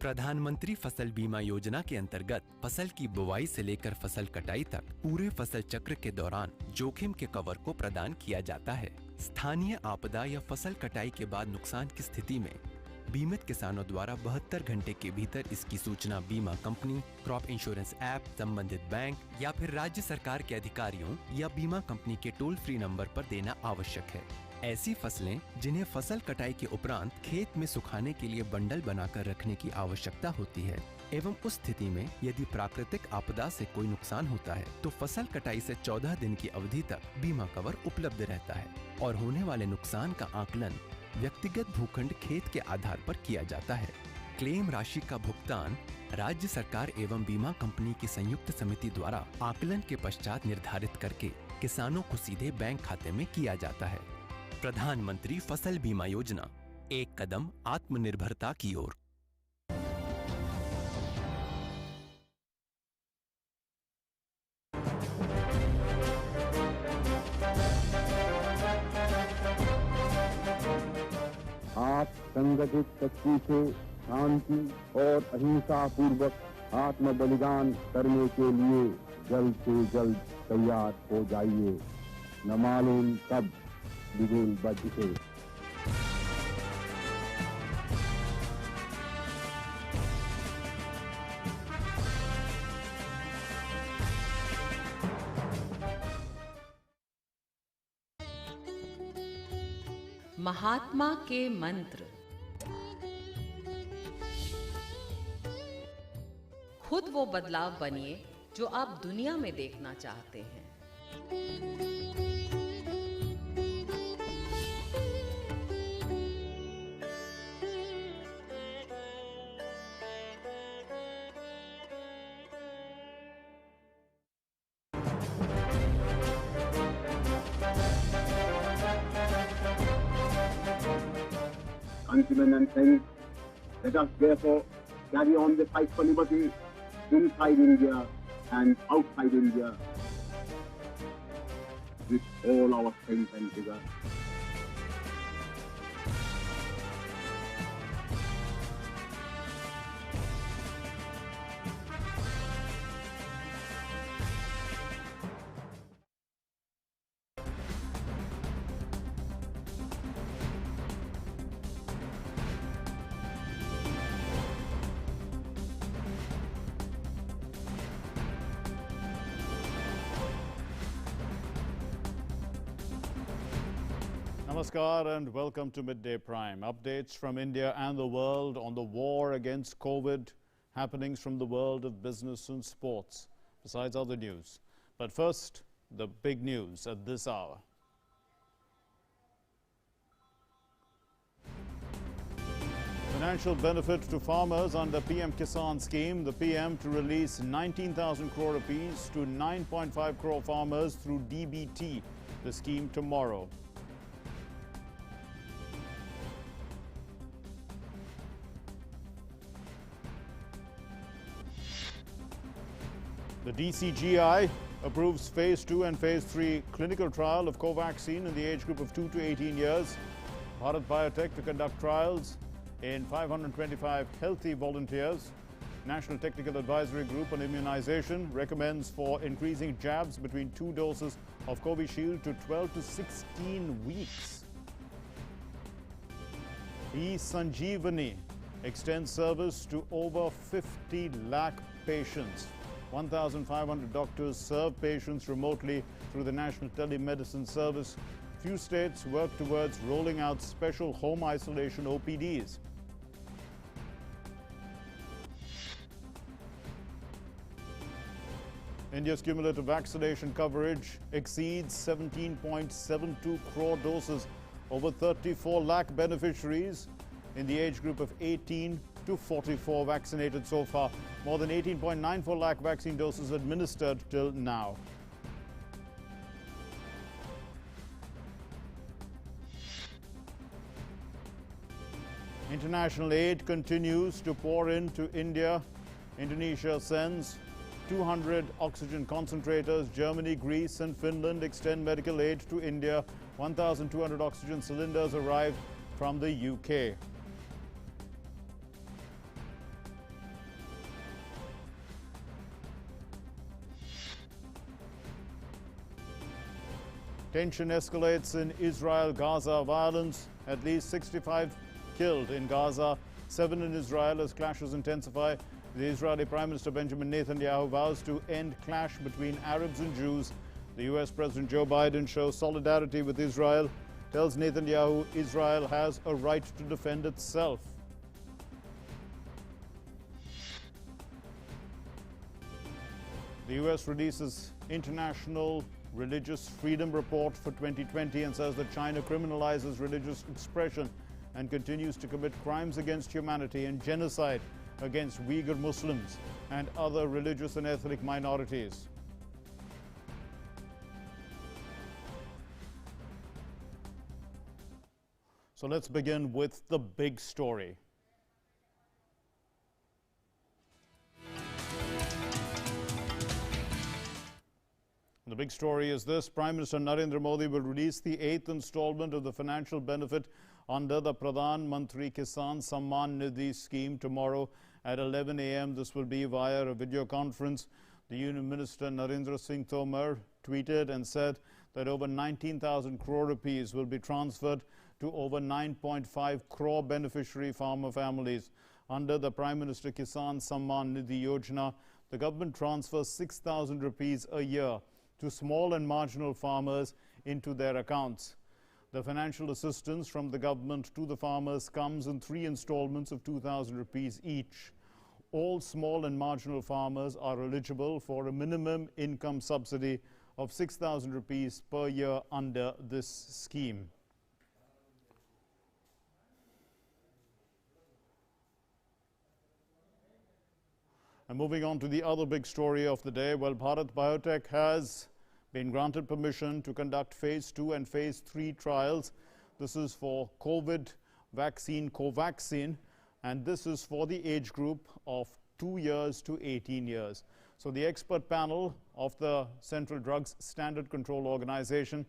प्रधानमंत्री फसल बीमा योजना के अंतर्गत फसल की बुवाई से लेकर फसल कटाई तक पूरे फसल चक्र के दौरान जोखिम के कवर को प्रदान किया जाता है। स्थानीय आपदा या फसल कटाई के बाद नुकसान की स्थिति में बीमित किसानों द्वारा 72 घंटे के भीतर इसकी सूचना बीमा कंपनी, क्रॉप इंश्योरेंस ऐप, संबंधित बैंक या फिर राज्य सरकार के अधिकारियों या बीमा कंपनी के टोल फ्री नंबर पर देना आवश्यक है। ऐसी फसलें जिन्हें फसल कटाई के उपरांत खेत में सुखाने के लिए बंडल बनाकर रखने की आवश्यकता होती है एवं उस स्थिति में यदि प्राकृतिक आपदा से कोई नुकसान होता है तो फसल कटाई से 14 दिन की अवधि तक बीमा कवर उपलब्ध रहता है और होने वाले नुकसान का आकलन व्यक्तिगत भूखंड खेत के आधार पर किया जाता है। क्लेम राशि का भुगतान राज्य सरकार एवं बीमा कंपनी की संयुक्त समिति द्वारा आकलन के पश्चात निर्धारित करके किसानों को सीधे बैंक खाते में किया जाता है। प्रधानमंत्री फसल बीमा योजना, एक कदम आत्मनिर्भरता की ओर। आप संगठित शक्ति से शांति और अहिंसा पूर्वक आत्म बलिदान करने के लिए जल्द से जल्द तैयार हो जाइए। न मालूम कब बिगुल बज उठे। महात्मा के मंत्र। खुद वो बदलाव बनिए जो आप दुनिया में देखना चाहते हैं। Countrymen and friends, let us therefore carry on the fight for liberty inside India and outside India with all our strength and vigor. Namaskar and welcome to Midday Prime. Updates from India and the world on the war against COVID, happenings from the world of business and sports, besides other news. But first, the big news at this hour. Financial benefit to farmers under PM Kisan scheme. The PM to release 19,000 crore rupees to 9.5 crore farmers through DBT. The scheme tomorrow. The DCGI approves Phase 2 and Phase 3 clinical trial of Covaxin in the age group of 2 to 18 years. Bharat Biotech to conduct trials in 525 healthy volunteers. National Technical Advisory Group on Immunization recommends for increasing jabs between 2 doses of Covishield to 12 to 16 weeks. eSanjeevani extends service to over 50 lakh patients. 1,500 doctors serve patients remotely through the National Telemedicine Service. Few states work towards rolling out special home isolation OPDs. India's cumulative vaccination coverage exceeds 17.72 crore doses, over 34 lakh beneficiaries in the age group of 18 to 44 vaccinated so far. More than 18.94 lakh vaccine doses administered till now. International aid continues to pour into India. Indonesia sends 200 oxygen concentrators. Germany, Greece and Finland extend medical aid to India. 1,200 oxygen cylinders arrived from the UK. Tension escalates in Israel-Gaza violence. At least 65 killed in Gaza, 7 in Israel as clashes intensify. The Israeli Prime Minister Benjamin Netanyahu vows to end clash between Arabs and Jews. The US President Joe Biden shows solidarity with Israel, tells Netanyahu Israel has a right to defend itself. The US releases International Religious Freedom Report for 2020 and says that China criminalizes religious expression and continues to commit crimes against humanity and genocide against Uyghur Muslims and other religious and ethnic minorities. So let's begin with the big story. The big story is this: Prime Minister Narendra Modi will release the 8th installment of the financial benefit under the Pradhan Mantri Kisan Samman Nidhi scheme tomorrow at 11 a.m. This will be via a video conference. The Union Minister Narendra Singh Tomar tweeted and said that over 19,000 crore rupees will be transferred to over 9.5 crore beneficiary farmer families. Under the Prime Minister Kisan Samman Nidhi Yojana, the government transfers 6,000 rupees a year to small and marginal farmers into their accounts. The financial assistance from the government to the farmers comes in 3 installments of 2,000 rupees each. All small and marginal farmers are eligible for a minimum income subsidy of 6,000 rupees per year under this scheme. And moving on to the other big story of the day, well, Bharat Biotech has been granted permission to conduct phase 2 and phase 3 trials. This is for COVID vaccine Covaxin, and this is for the age group of 2 years to 18 years. So the expert panel of the Central Drugs Standard Control Organization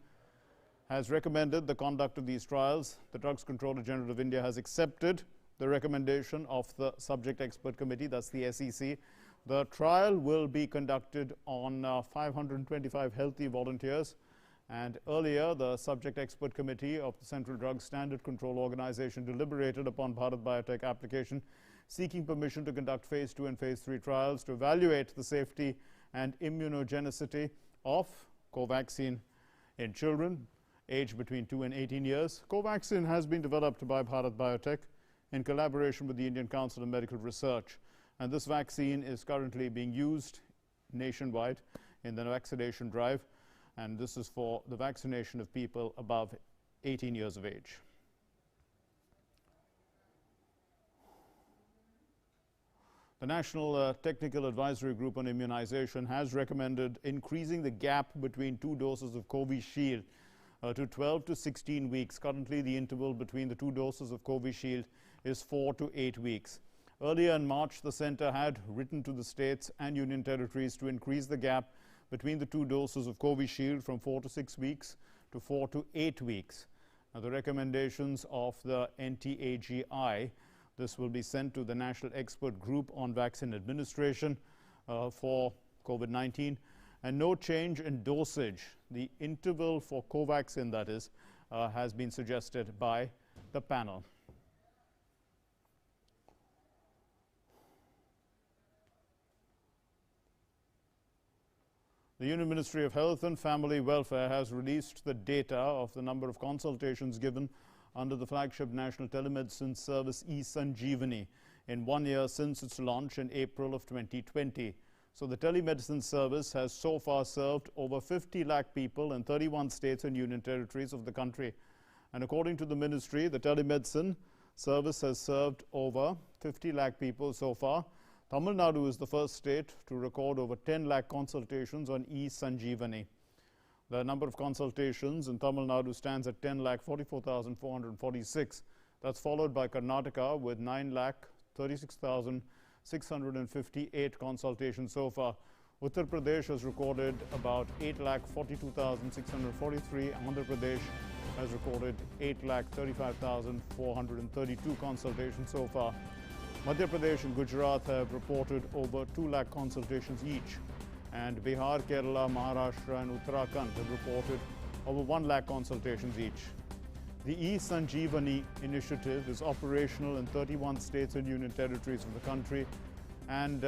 has recommended the conduct of these trials. The Drugs Controller General of India has accepted the recommendation of the Subject Expert Committee, that's the SEC. The trial will be conducted on 525 healthy volunteers, and earlier the Subject Expert Committee of the Central Drugs Standard Control Organization deliberated upon Bharat Biotech application seeking permission to conduct phase 2 and phase 3 trials to evaluate the safety and immunogenicity of Covaxin in children aged between 2 and 18 years. Covaxin has been developed by Bharat Biotech in collaboration with the Indian Council of Medical Research. And this vaccine is currently being used nationwide in the vaccination drive, and this is for the vaccination of people above 18 years of age. The National Technical Advisory Group on Immunization has recommended increasing the gap between 2 doses of Covishield to 12 to 16 weeks. Currently, the interval between the 2 doses of Covishield is 4 to 8 weeks. Earlier in March, the Centre had written to the states and union territories to increase the gap between the 2 doses of Covishield from 4 to 6 weeks to 4 to 8 weeks. Now, the recommendations of the NTAGI, this will be sent to the National Expert Group on Vaccine Administration for COVID-19, and no change in dosage. The interval for Covaxin, that is, has been suggested by the panel. The Union Ministry of Health and Family Welfare has released the data of the number of consultations given under the flagship national telemedicine service eSanjeevani in 1 year since its launch in April of 2020. So the telemedicine service has so far served over 50 lakh people in 31 states and union territories of the country. And according to the ministry, the telemedicine service has served over 50 lakh people so far. Tamil Nadu is the first state to record over 10 lakh consultations on eSanjeevani. The number of consultations in Tamil Nadu stands at 10,44,446. That's followed by Karnataka with 9,36,658 consultations so far. Uttar Pradesh has recorded about 8,42,643. Andhra Pradesh has recorded 8,35,432 consultations so far. Madhya Pradesh and Gujarat have reported over 2 lakh consultations each, and Bihar, Kerala, Maharashtra and Uttarakhand have reported over 1 lakh consultations each. The eSanjeevani initiative is operational in 31 states and union territories of the country, and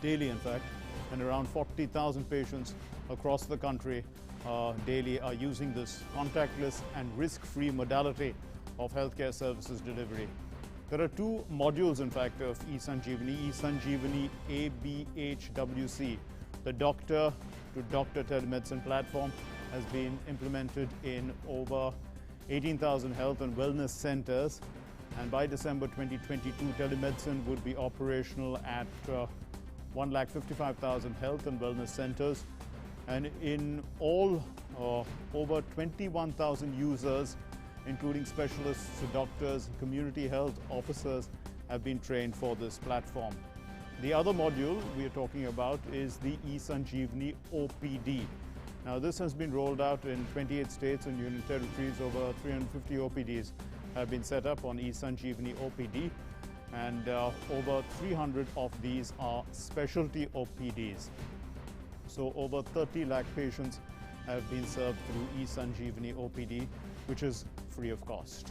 daily, in fact, and around 40,000 patients across the country daily are using this contactless and risk-free modality of healthcare services delivery. There are 2 modules, in fact, of eSanjeevani ABHWC. The doctor-to-doctor telemedicine platform has been implemented in over 18,000 health and wellness centers, and by December 2022, telemedicine would be operational at 1,55,000 health and wellness centers, and in all over 21,000 users, including specialists, doctors, community health officers, have been trained for this platform. The other module we are talking about is the eSanjeevani OPD. Now, this has been rolled out in 28 states and union territories. Over 350 OPDs have been set up on eSanjeevani OPD, and over 300 of these are specialty OPDs. So over 30 lakh patients have been served through eSanjeevani OPD, which is free of cost.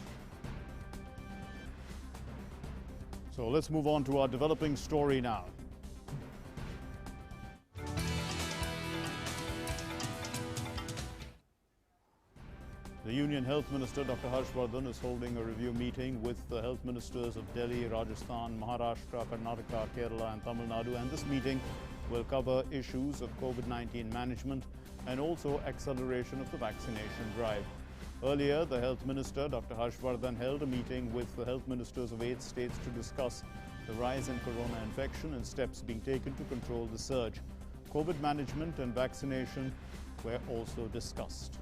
So let's move on to our developing story now. The Union Health Minister, Dr. Harshvardhan, is holding a review meeting with the health ministers of Delhi, Rajasthan, Maharashtra, Karnataka, Kerala and Tamil Nadu, and this meeting will cover issues of COVID-19 management and also acceleration of the vaccination drive. Earlier, the Health Minister, Dr. Harshvardhan, held a meeting with the health ministers of 8 states to discuss the rise in corona infection and steps being taken to control the surge. COVID management and vaccination were also discussed.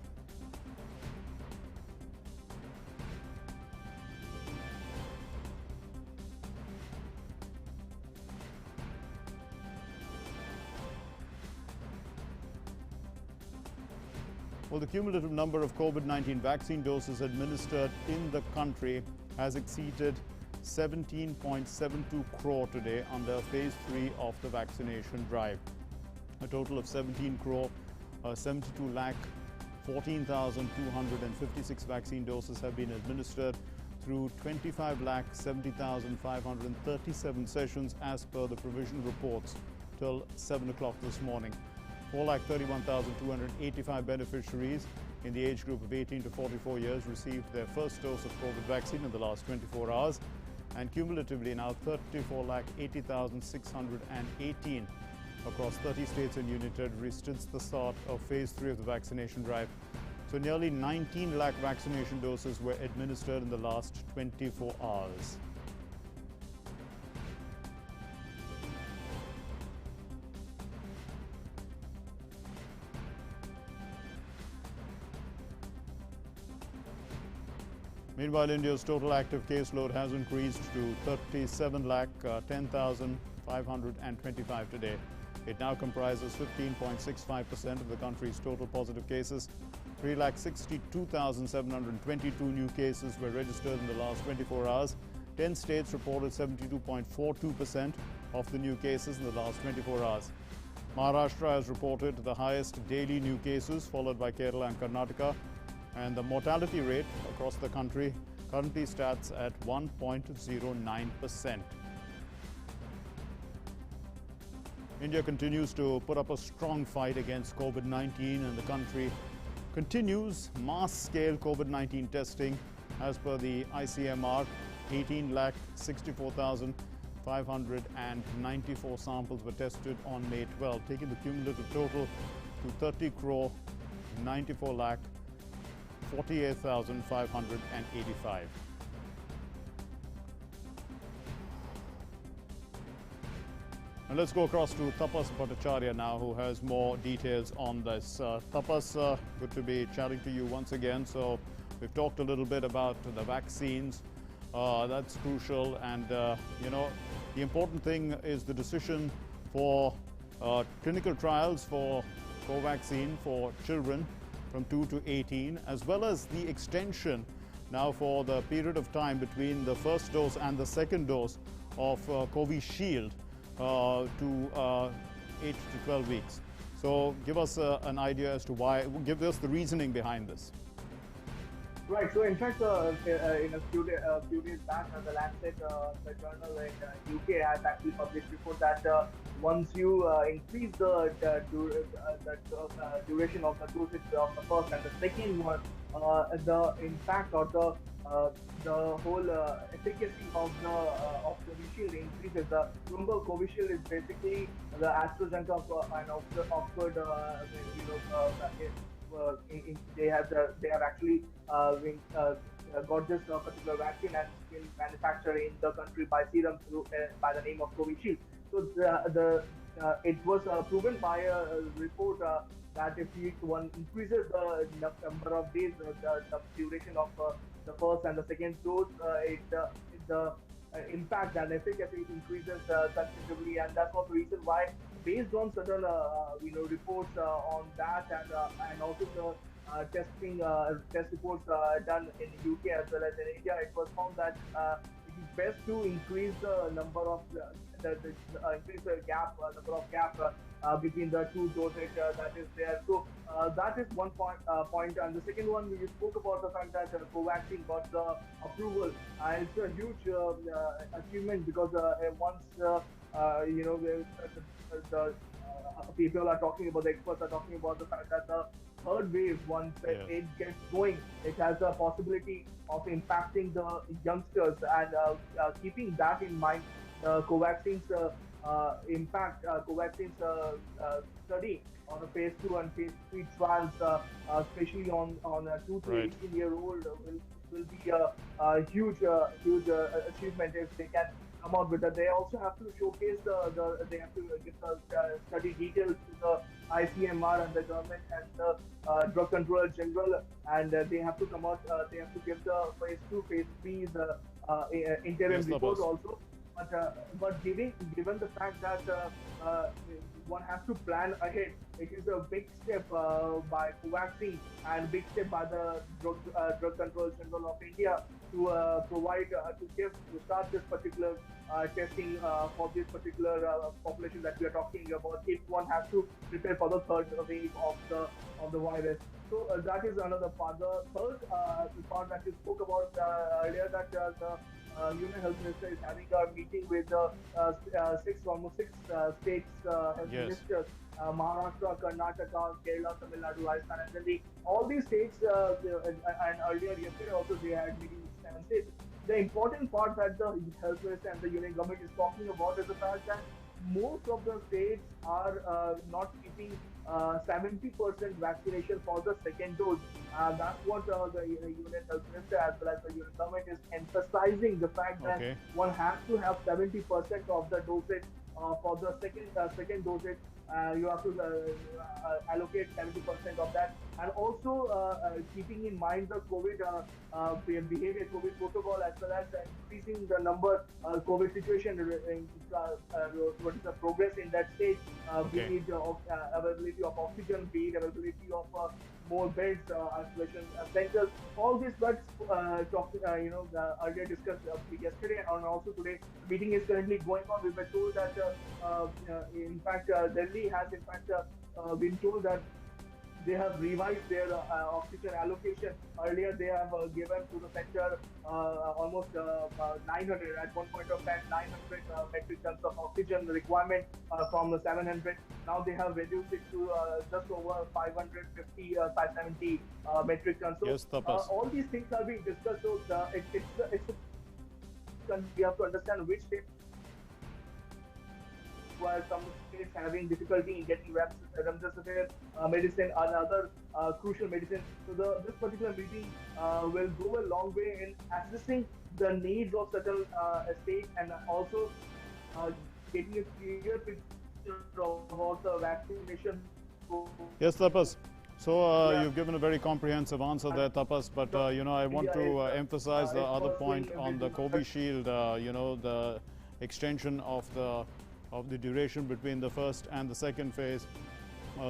Well, the cumulative number of COVID-19 vaccine doses administered in the country has exceeded 17.72 crore today under phase 3 of the vaccination drive. A total of 72 lakh 14,256 vaccine doses have been administered through 25 lakh 70,537 sessions as per the provisional reports till 7 o'clock this morning. 4,31,285 beneficiaries in the age group of 18 to 44 years received their first dose of COVID vaccine in the last 24 hours, and cumulatively now 34,80,618 across 30 states and union territories since the start of phase 3 of the vaccination drive. So nearly 19 lakh vaccination doses were administered in the last 24 hours. Meanwhile, India's total active caseload has increased to 37,10,525 today. It now comprises 15.65% of the country's total positive cases. 3,62,722 new cases were registered in the last 24 hours. 10 states reported 72.42% of the new cases in the last 24 hours. Maharashtra has reported the highest daily new cases, followed by Kerala and Karnataka. And the mortality rate across the country currently stands at 1.09%. India continues to put up a strong fight against COVID-19, and the country continues mass-scale COVID-19 testing. As per the ICMR, 18,64,594 samples were tested on May 12, taking the cumulative total to 30 crore 94 lakh 48,585. And let's go across to Tapas Bhattacharya now, who has more details on this. Tapas, good to be chatting to you once again. So we've talked a little bit about the vaccines. That's crucial. And, you know, the important thing is the decision for clinical trials for Covaxin for children from 2 to 18, as well as the extension now for the period of time between the first dose and the second dose of Covishield to 8 to 12 weeks. So give us an idea as to why, give us the reasoning behind this. Right. So, in fact, in a few days back, the Lancet, the journal in UK, has actually published report that once you increase the duration of the dosage of the first and the second one, the impact or the whole efficacy of the Covishield increases. The remember, Covishield is basically the AstraZeneca and Oxford, they have actually got this particular vaccine and been manufactured in the country by Serum through, by the name of Covishield. So it was proven by a report that if one increases the number of days, the duration of the first and the second dose, the impact and efficacy increases considerably, and that's also the reason why, based on certain reports on that, and also the test reports done in the UK as well as in India, it was found that it is best to increase the number of increase the number of gap between the two dosage that is there. So that is one point. And the second one, we spoke about the fact that Covaxin got the approval. It's a huge achievement, because once the people are talking about, the experts are talking about the fact that the third wave, once it gets going, it has a possibility of impacting the youngsters, and keeping that in mind, Covaxin's impact, Covaxin's study on the phase 2 and phase 3 trials, especially on a 2 to 18-year-old, will be a huge achievement if they can come out with that. They also have to showcase they have to give the study details to the ICMR and the government and the Drug Controller General, and they have to come out. They have to give the phase 2, phase 3 the interim report also. But given the fact that one has to plan ahead, it is a big step by Covaxin and big step by the Drug Control General of India to provide to start this particular testing for this particular population that we are talking about, if one has to prepare for the third wave of the virus. So that is another part. The third part that you spoke about earlier, that the Union Health Minister is having a meeting with almost six states health ministers, Maharashtra, Karnataka, Kerala, Tamil Nadu, Rajasthan, and Delhi. All these states, and earlier yesterday also they had meetings with 7 states. The important part that the health minister and the union government is talking about is the fact that most of the states are not keeping 70% vaccination for the second dose. That's what the Union Health Minister as well as the Union Government is emphasizing, the fact that one has to have 70% of the dosage for the second dosage. You have to allocate 70% of that, and also keeping in mind the COVID behavior, COVID protocol, as well as increasing the number COVID situation, what is the progress in that state, be it availability of oxygen, be it availability of more beds, isolation centers. All this, but earlier discussed yesterday and also today. The meeting is currently going on. We were told that in fact Delhi has in fact been told that they have revised their oxygen allocation. Earlier, they have given to the sector almost 900, at one point of time, 900 metric tons of oxygen requirement from the 700. Now they have reduced it to just over 550, 570 metric tons. So all these things are being discussed. So we have to understand which state, while some states having difficulty in getting remdesivir medicine and other crucial medicines. So this particular meeting will go a long way in assessing the needs of certain states, and also getting a clear picture about the vaccination. Yes, Tapas. So you've given a very comprehensive answer there, Tapas, but I want to emphasize the other point on the Covishield, the extension of the duration between the first and the second phase,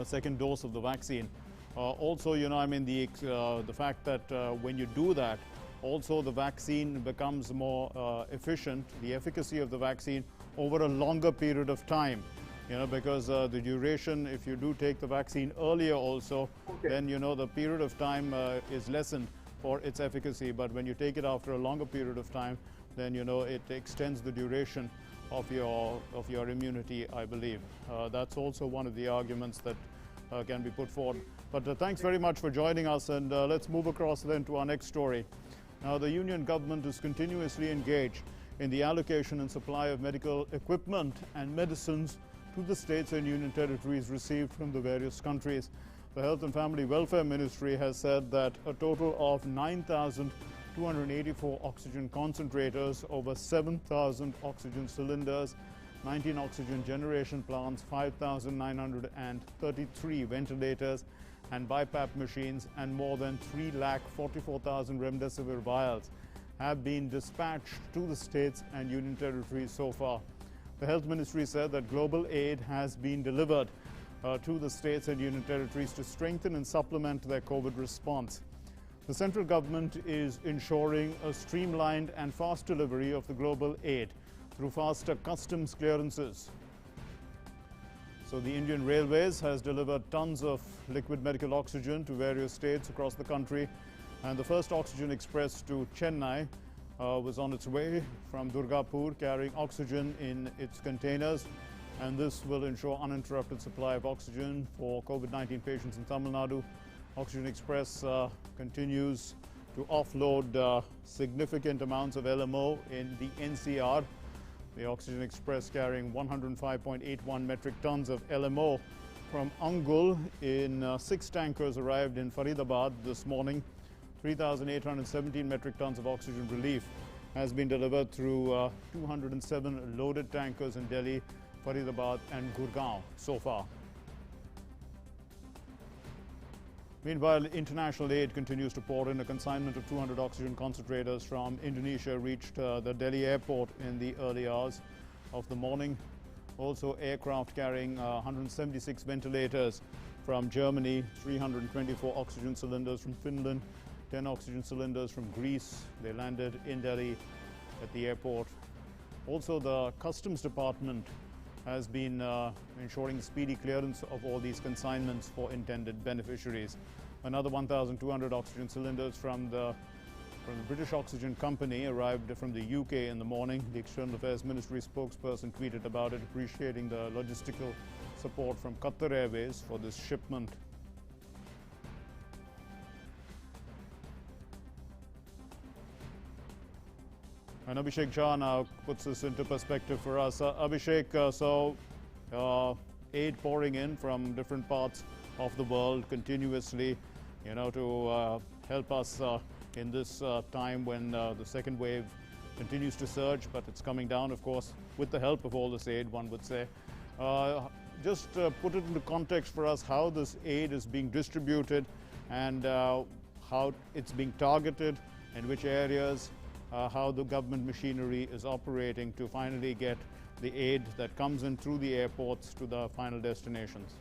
second dose of the vaccine. Also, the fact that when you do that, also the vaccine becomes more efficient, the efficacy of the vaccine over a longer period of time. you know, because the duration, if you do take the vaccine earlier also, then, you know, the period of time is lessened for its efficacy. But when you take it after a longer period of time, then, you know, it extends the duration of your immunity, I believe. That's also one of the arguments that can be put forward. But thanks very much for joining us, and let's move across then to our next story. Now, the union government is continuously engaged in the allocation and supply of medical equipment and medicines to the states and union territories received from the various countries. The Health and Family Welfare Ministry has said that a total of 9,284 oxygen concentrators, over 7,000 oxygen cylinders, 19 oxygen generation plants, 5,933 ventilators and BiPAP machines, and more than 3,44,000 remdesivir vials have been dispatched to the states and union territories so far. The Health Ministry said that global aid has been delivered to the states and union territories to strengthen and supplement their COVID response. The central government is ensuring a streamlined and fast delivery of the global aid through faster customs clearances. So the Indian Railways has delivered tons of liquid medical oxygen to various states across the country, and the first oxygen express to Chennai was on its way from Durgapur, carrying oxygen in its containers, and this will ensure uninterrupted supply of oxygen for COVID-19 patients in Tamil Nadu. Oxygen Express continues to offload significant amounts of LMO in the NCR. The Oxygen Express carrying 105.81 metric tons of LMO from Angul in 6 tankers arrived in Faridabad this morning. 3,817 metric tons of oxygen relief has been delivered through 207 loaded tankers in Delhi, Faridabad and Gurgaon so far. Meanwhile, international aid continues to pour in. A consignment of 200 oxygen concentrators from Indonesia reached the Delhi airport in the early hours of the morning. Also, aircraft carrying 176 ventilators from Germany, 324 oxygen cylinders from Finland, 10 oxygen cylinders from Greece. They landed in Delhi at the airport. Also, the Customs Department has been ensuring speedy clearance of all these consignments for intended beneficiaries. Another 1,200 oxygen cylinders from the British Oxygen Company arrived from the UK in the morning. The External Affairs Ministry spokesperson tweeted about it, appreciating the logistical support from Qatar Airways for this shipment. And Abhishek Jha now puts this into perspective for us. Abhishek, aid pouring in from different parts of the world continuously, you know, to help us in this time when the second wave continues to surge, but it's coming down, of course, with the help of all this aid, one would say. Just put it into context for us how this aid is being distributed and how it's being targeted, in which areas, how the government machinery is operating to finally get the aid that comes in through the airports to the final destinations.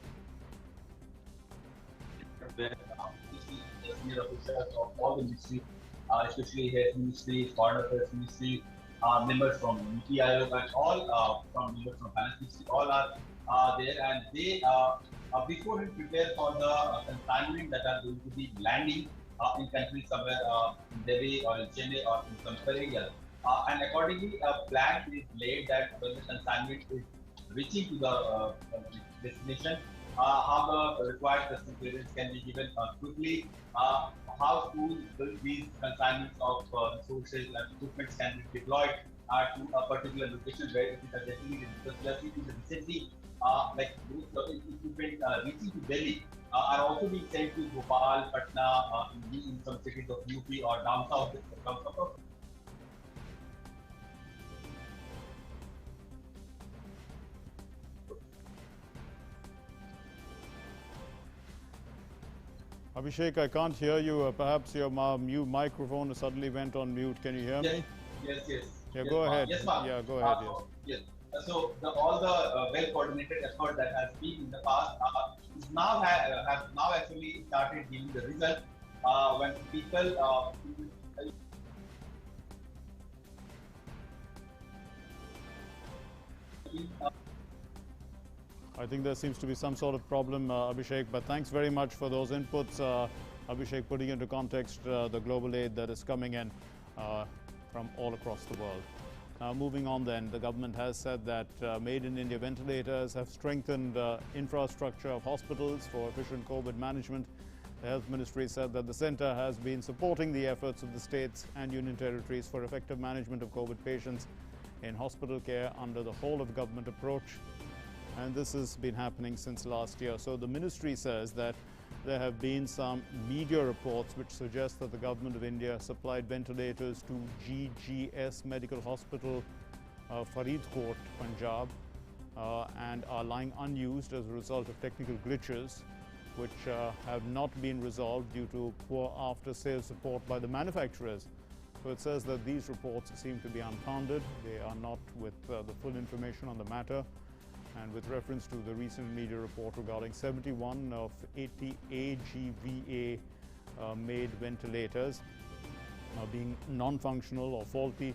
Of all the ministry, especially Health Ministry, Foreign Affairs Ministry, members from NITI Aayog, and all from members from Finance Ministry, all are there, and they beforehand prepare for the consignment that are going to be landing in countries somewhere in Delhi or in Chennai or in some other areas. And accordingly, a plan is laid that when the consignment is reaching to the destination, how the required custom clearance can be given quickly, how soon these consignments of resources and equipment can be deployed to a particular location where it is designated. Because we have seen recently, like those equipment reaching to Delhi are also being sent to Bhopal, Patna, in some cities of UP or down south. Abhishek, I can't hear you. Perhaps your microphone suddenly went on mute. Can you hear me? Yes. Yeah, yes, go ahead. Yes, ma'am. Yeah, go ahead. Yes. So all the well-coordinated effort that has been in the past is now have now actually started giving the result when people I think there seems to be some sort of problem, Abhishek, but thanks very much for those inputs. Abhishek, putting into context the global aid that is coming in from all across the world. Now, moving on then, the government has said that Made in India ventilators have strengthened infrastructure of hospitals for efficient COVID management. The Health Ministry said that the centre has been supporting the efforts of the states and union territories for effective management of COVID patients in hospital care under the whole of government approach. And this has been happening since last year. So the ministry says that there have been some media reports which suggest that the government of India supplied ventilators to GGS Medical Hospital, Faridkot, Punjab, and are lying unused as a result of technical glitches which have not been resolved due to poor after-sales support by the manufacturers. So it says that these reports seem to be unfounded. They are not with the full information on the matter. And with reference to the recent media report regarding 71 of 80 AGVA made ventilators being non-functional or faulty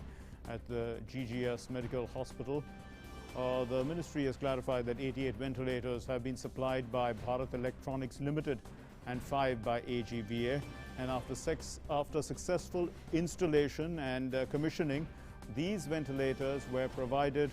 at the GGS Medical Hospital, the ministry has clarified that 88 ventilators have been supplied by Bharat Electronics Limited and 5 by AGVA. And after successful installation and commissioning, these ventilators were provided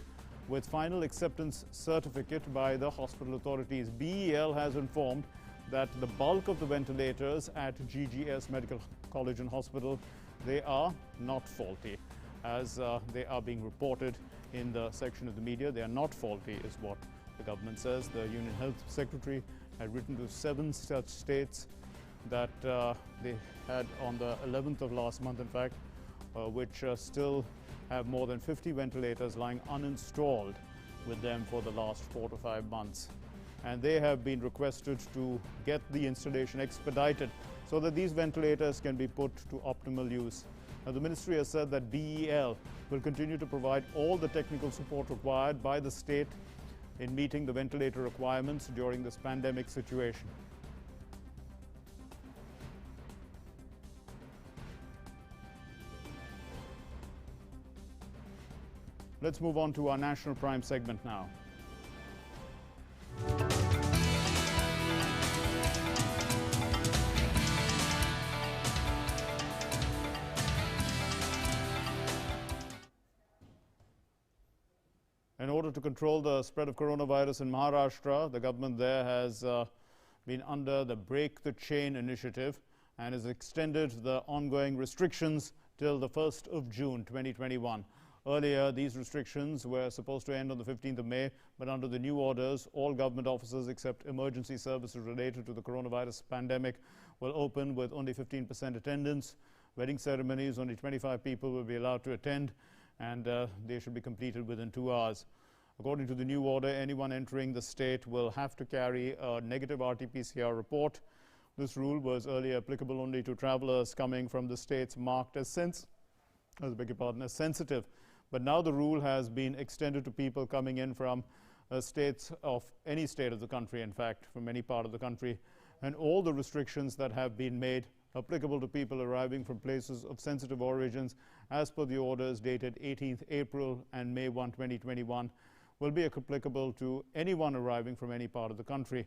with final acceptance certificate by the hospital authorities. BEL has informed that the bulk of the ventilators at GGS Medical College and Hospital, they are not faulty. As they are being reported in the section of the media, they are not faulty is what the government says. The Union Health Secretary had written to 7 such states that they had on the 11th of last month, in fact, which still have more than 50 ventilators lying uninstalled with them for the last 4 to 5 months. And they have been requested to get the installation expedited so that these ventilators can be put to optimal use. Now, the ministry has said that BEL will continue to provide all the technical support required by the state in meeting the ventilator requirements during this pandemic situation. Let's move on to our National Prime segment now. In order to control the spread of coronavirus in Maharashtra, the government there has been under the Break the Chain initiative and has extended the ongoing restrictions till the 1st of June 2021. Earlier, these restrictions were supposed to end on the 15th of May, but under the new orders, all government offices except emergency services related to the coronavirus pandemic will open with only 15% attendance. Wedding ceremonies, only 25 people will be allowed to attend, and they should be completed within 2 hours. According to the new order, anyone entering the state will have to carry a negative RT-PCR report. This rule was earlier applicable only to travelers coming from the states marked as sensitive. But now the rule has been extended to people coming in from states of any state of the country, in fact, from any part of the country. And all the restrictions that have been made applicable to people arriving from places of sensitive origins, as per the orders dated 18th April and May 1, 2021, will be applicable to anyone arriving from any part of the country.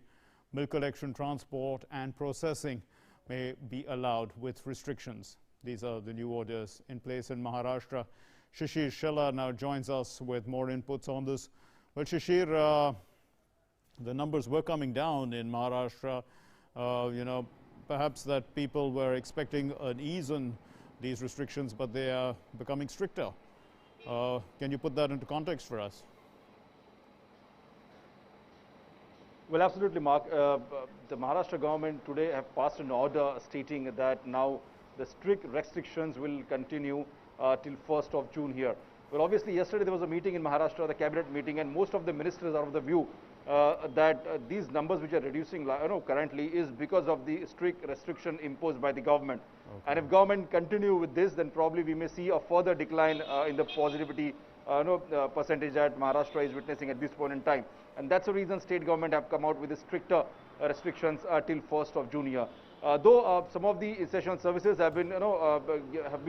Milk collection, transport, and processing may be allowed with restrictions. These are the new orders in place in Maharashtra. Shishir Shella now joins us with more inputs on this. Well, Shishir, the numbers were coming down in Maharashtra. Perhaps that people were expecting an ease on these restrictions, but they are becoming stricter. Can you put that into context for us? Well, absolutely, Mark. The Maharashtra government today have passed an order stating that now the strict restrictions will continue till 1st of June here. Well, obviously, yesterday there was a meeting in Maharashtra, the cabinet meeting, and most of the ministers are of the view that these numbers which are reducing currently is because of the strict restriction imposed by the government. Okay. And if government continue with this, then probably we may see a further decline in the positivity percentage that Maharashtra is witnessing at this point in time. And that's the reason state government have come out with the stricter restrictions till 1st of June here. Though some of the essential services have been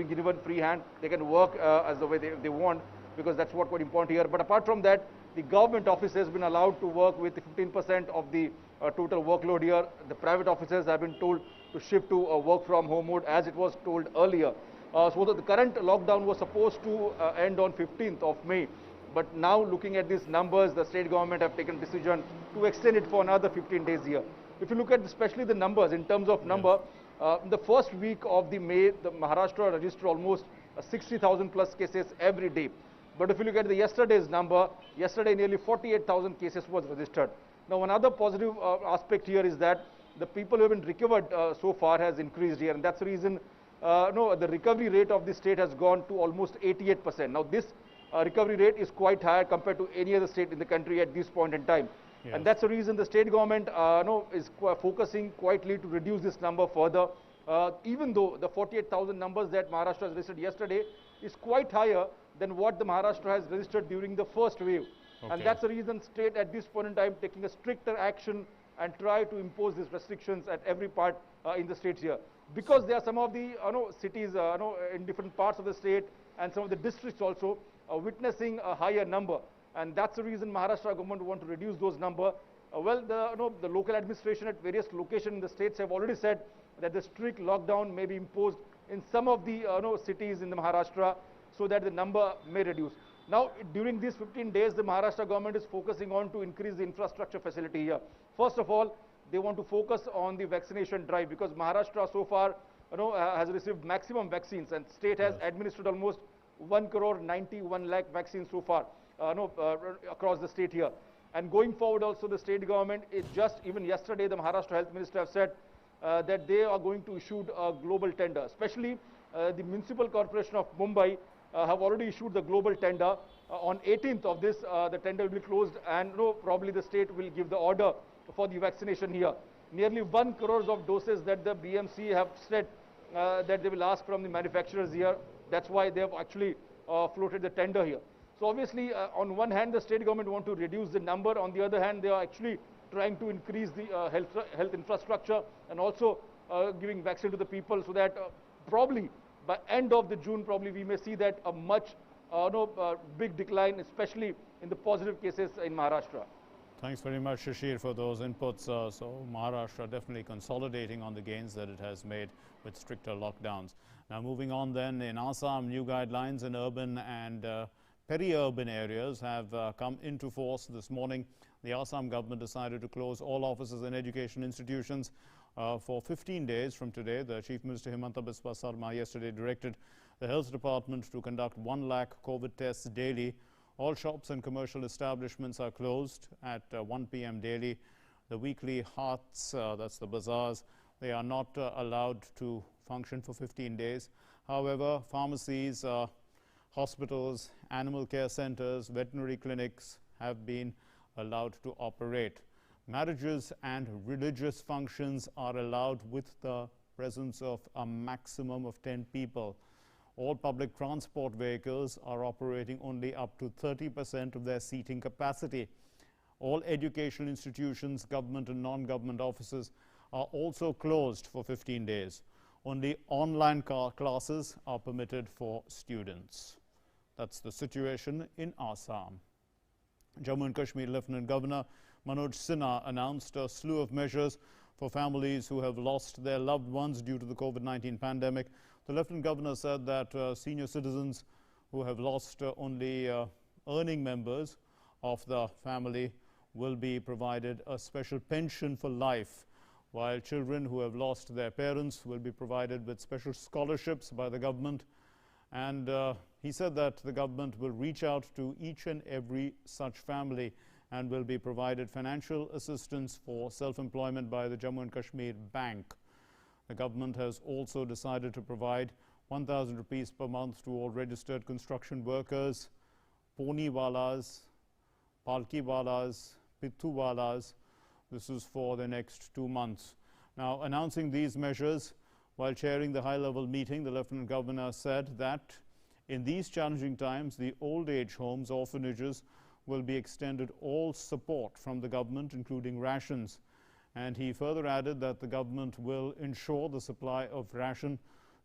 given free hand, they can work as the way they want, because that's what quite important here. But apart from that, The government office has been allowed to work with 15% of the total workload here. The private offices have been told to shift to work from home mode as it was told earlier. So the current lockdown was supposed to end on 15th of May. But now looking at these numbers, the state government have taken decision to extend it for another 15 days here. If you look at especially the numbers, in terms of number, in the first week of the May, the Maharashtra registered almost 60,000 plus cases every day. But if you look at the yesterday's number, yesterday nearly 48,000 cases was registered. Now another positive aspect here is that the people who have been recovered so far has increased here, and that's the reason the recovery rate of the state has gone to almost 88%. Now this recovery rate is quite higher compared to any other state in the country at this point in time. Yes. And that's the reason the state government is focusing quietly to reduce this number further. Even though the 48,000 numbers that Maharashtra has registered yesterday is quite higher than what the Maharashtra has registered during the first wave. Okay. And that's the reason state at this point in time taking a stricter action and try to impose these restrictions at every part in the states here. Because there are some of the cities in different parts of the state and some of the districts also witnessing a higher number. And that's the reason Maharashtra government want to reduce those number. The local administration at various locations in the states have already said that the strict lockdown may be imposed in some of the cities in the Maharashtra so that the number may reduce. Now, during these 15 days, the Maharashtra government is focusing on to increase the infrastructure facility here. First of all, they want to focus on the vaccination drive because Maharashtra so far has received maximum vaccines and state has administered almost 1,91 lakh vaccines so far across the state here. And going forward also the state government is just, even yesterday the Maharashtra Health Minister have said that they are going to issue a global tender, especially the Municipal Corporation of Mumbai have already issued the global tender. On 18th of this, the tender will be closed and probably the state will give the order for the vaccination here. Nearly 1 crore of doses that the BMC have said that they will ask from the manufacturers here. That's why they have actually floated the tender here. So obviously, on one hand, the state government want to reduce the number. On the other hand, they are actually trying to increase the health infrastructure and also giving vaccine to the people so that probably by end of the June, probably we may see that a much big decline, especially in the positive cases in Maharashtra. Thanks very much, Shishir, for those inputs. So Maharashtra definitely consolidating on the gains that it has made with stricter lockdowns. Now moving on then, in Assam, new guidelines in urban and peri-urban areas have come into force this morning. The Assam government decided to close all offices and education institutions for 15 days from today. The Chief Minister Himanta Biswa Sarma yesterday directed the Health Department to conduct 1 lakh COVID tests daily. All shops and commercial establishments are closed at 1 p.m. daily. The weekly haats, that's the bazaars, they are not allowed to function for 15 days. However, pharmacies, hospitals, animal care centers, veterinary clinics have been allowed to operate. Marriages and religious functions are allowed with the presence of a maximum of 10 people. All public transport vehicles are operating only up to 30% of their seating capacity. All educational institutions, government and non-government offices are also closed for 15 days. Only online classes are permitted for students. That's the situation in Assam. Jammu and Kashmir Lieutenant Governor Manoj Sinha announced a slew of measures for families who have lost their loved ones due to the COVID-19 pandemic. The Lieutenant Governor said that senior citizens who have lost only earning members of the family will be provided a special pension for life, while children who have lost their parents will be provided with special scholarships by the government. And he said that the government will reach out to each and every such family and will be provided financial assistance for self-employment by the Jammu and Kashmir Bank. The government has also decided to provide 1,000 rupees per month to all registered construction workers, poniwalas, palkiwalas, pithuwalas. This is for the next 2 months. Now, announcing these measures while chairing the high-level meeting, the Lieutenant Governor said that in these challenging times, the old age homes, orphanages will be extended all support from the government, including rations. And he further added that the government will ensure the supply of ration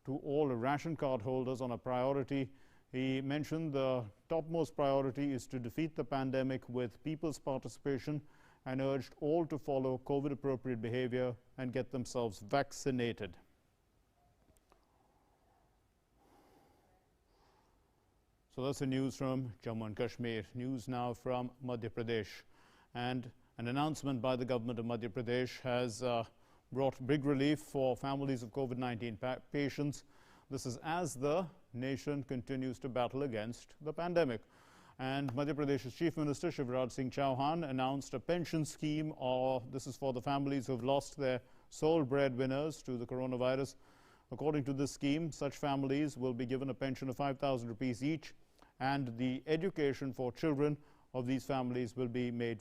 to all ration card holders on a priority He mentioned the topmost priority is to defeat the pandemic with people's participation and urged all to follow COVID-appropriate behavior and get themselves vaccinated. So that's the news from Jammu and Kashmir. News now from Madhya Pradesh. And an announcement by the government of Madhya Pradesh has brought big relief for families of COVID-19 patients. This is as the nation continues to battle against the pandemic. And Madhya Pradesh's Chief Minister Shivraj Singh Chauhan announced a pension scheme. This is for the families who have lost their sole breadwinners to the coronavirus. According to this scheme, such families will be given a pension of 5,000 rupees each, and the education for children of these families will be made